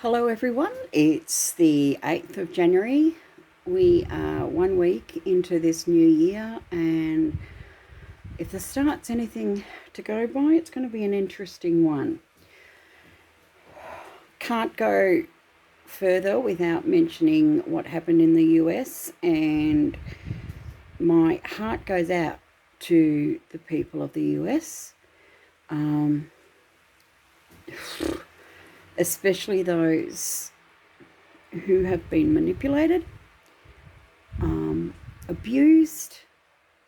Hello everyone, it's the 8th of January. We are 1 week into this new year, and if the start's anything to go by, it's going to be an interesting one. Can't go further without mentioning what happened in the US, and my heart goes out to the people of the US, especially those who have been manipulated, abused,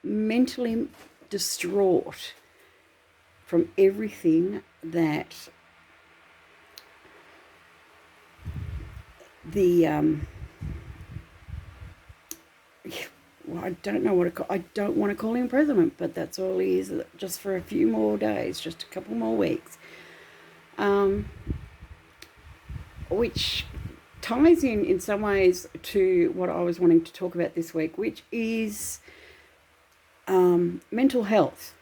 mentally distraught from everything that the well, I don't know what I don't want to call him president, but that's all he is, just for a few more days, just a couple more weeks, which ties in some ways to what I was wanting to talk about this week, which is mental health.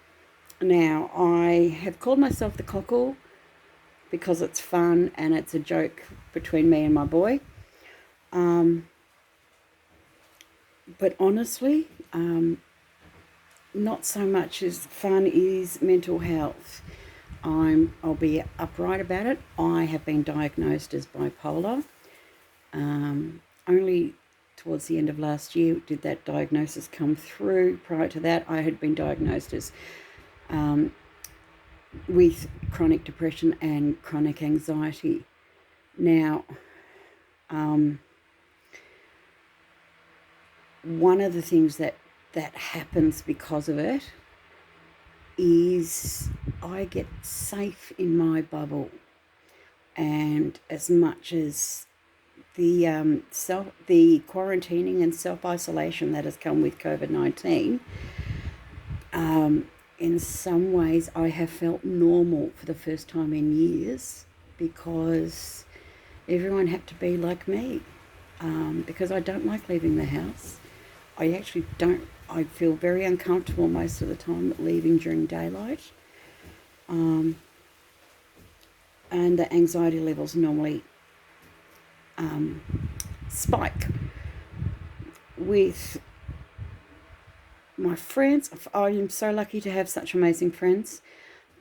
Now, I have called myself the COCL because it's fun and it's a joke between me and my boy. But honestly, not so much as fun is mental health. I'll be upright about it. I have been diagnosed as bipolar. Only towards the end of last year did that diagnosis come through. Prior to that, I had been diagnosed as with chronic depression and chronic anxiety. Now, one of the things that happens because of it is I get safe in my bubble, and as much as the quarantining and self-isolation that has come with COVID-19, in some ways I have felt normal for the first time in years, because everyone had to be like me, because I don't like leaving the house. I actually don't. I feel very uncomfortable most of the time leaving during daylight. And the anxiety levels normally spike. With my friends, I am so lucky to have such amazing friends.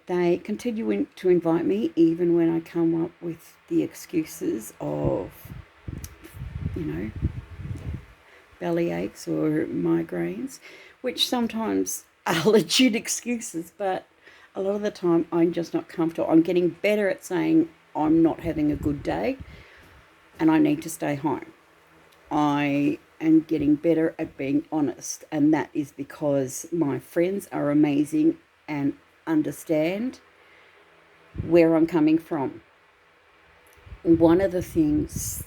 They continue to invite me even when I come up with the excuses of, belly aches or migraines, which sometimes are legit excuses, but a lot of the time I'm just not comfortable. I'm getting better at saying I'm not having a good day and I need to stay home. I am getting better at being honest, and that is because my friends are amazing and understand where I'm coming from. One of the things,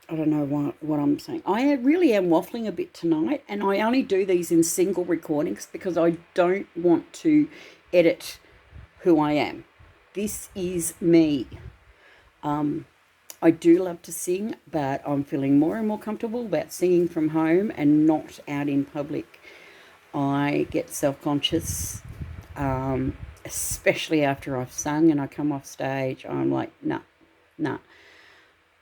I don't know what I'm saying. I really am waffling a bit tonight, and I only do these in single recordings because I don't want to edit who I am. This is me. I do love to sing, but I'm feeling more and more comfortable about singing from home and not out in public. I get self-conscious, especially after I've sung and I come off stage. I'm like, nah, nah.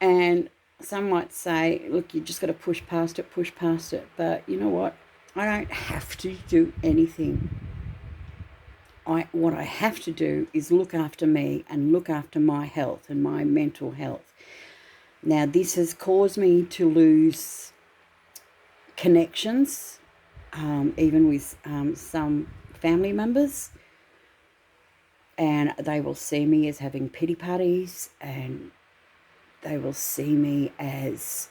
And some might say, look, you just got to push past it, push past it. But you know what? I don't have to do anything. What I have to do is look after me and look after my health and my mental health. Now, this has caused me to lose connections, even with some family members, and they will see me as having pity parties, and they will see me as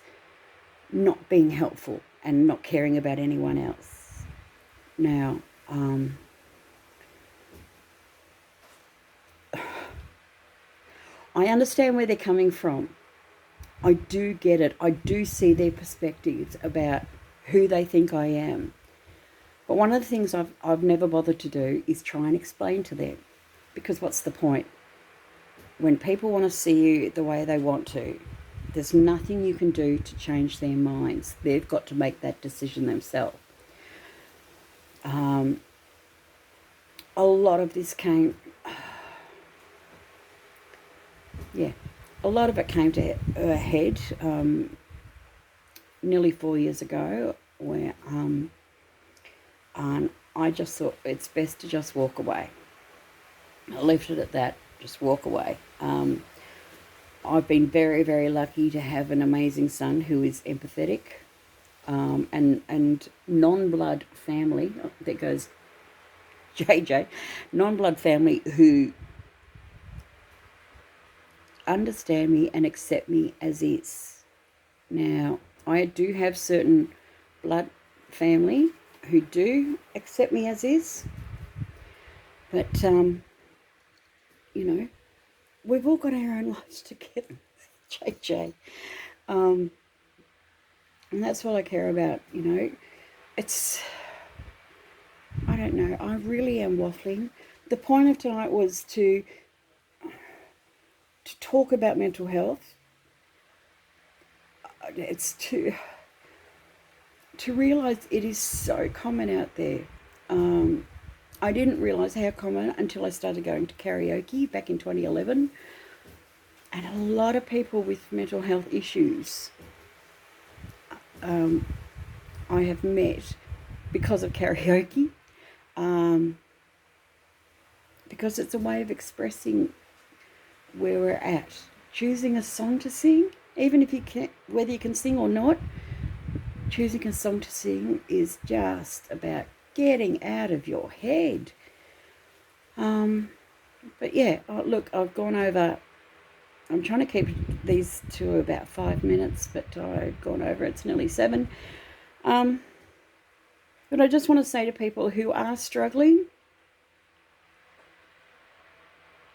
not being helpful and not caring about anyone else. Now, I understand where they're coming from. I do get it. I do see their perspectives about who they think I am. But one of the things I've never bothered to do is try and explain to them, because what's the point? When people want to see you the way they want to, there's nothing you can do to change their minds. They've got to make that decision themselves. A lot of this came yeah, a lot of it came to a head nearly 4 years ago, where I just thought it's best to just walk away. I left it at that, just walk away. I've been very, very lucky to have an amazing son who is empathetic, and non-blood family. There goes JJ, non-blood family who understand me and accept me as is. Now, I do have certain blood family who do accept me as is, but you know, we've all got our own lives together, JJ. And that's all I care about, you know. It's, I don't know, I really am waffling. The point of tonight was to talk about mental health. It's to realise it is so common out there. I didn't realise how common until I started going to karaoke back in 2011. And a lot of people with mental health issues I have met because of karaoke, because it's a way of expressing where we're at. Choosing a song to sing, even if you can, whether you can sing or not, choosing a song to sing is just about getting out of your head. But yeah, look, I've gone over. I'm trying to keep these to about 5 minutes, but I've gone over. It's nearly 7. But I just want to say to people who are struggling,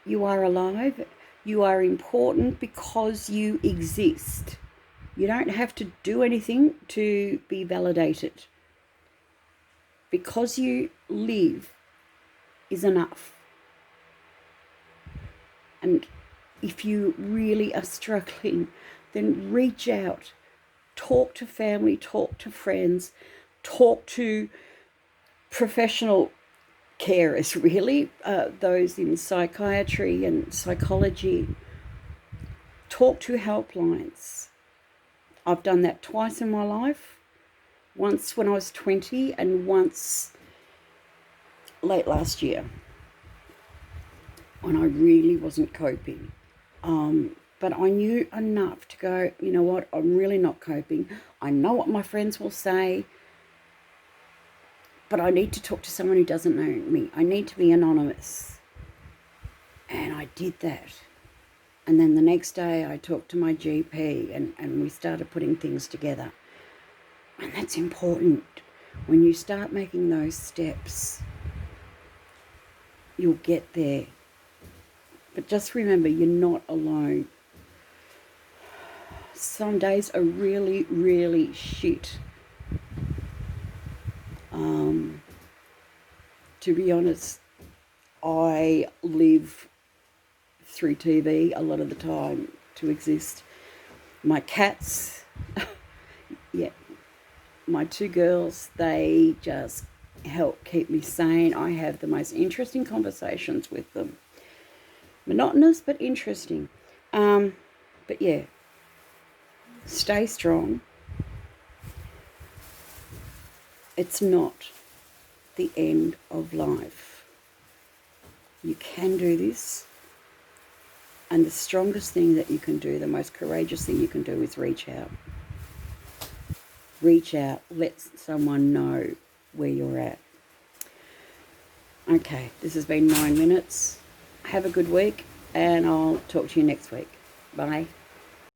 you are alive. You are important because you exist. You don't have to do anything to be validated. Because you live is enough. And if you really are struggling, then reach out. Talk to family, talk to friends, talk to professional carers, really, those in psychiatry and psychology. Talk to helplines. I've done that twice in my life. Once when I was 20 and once late last year when I really wasn't coping. But I knew enough to go, you know what, I'm really not coping. I know what my friends will say, but I need to talk to someone who doesn't know me. I need to be anonymous. And I did that. And then the next day I talked to my GP and we started putting things together. And that's important. When you start making those steps, you'll get there. But just remember, you're not alone. Some days are really, really shit. To be honest, I live through TV a lot of the time to exist. My cats, yeah, my 2 girls, they just help keep me sane. I have the most interesting conversations with them. Monotonous, but interesting. But yeah, stay strong. It's not the end of life. You can do this. And the strongest thing that you can do, the most courageous thing you can do is reach out. Reach out. Let someone know where you're at. Okay, this has been 9 minutes. Have a good week, and I'll talk to you next week. Bye.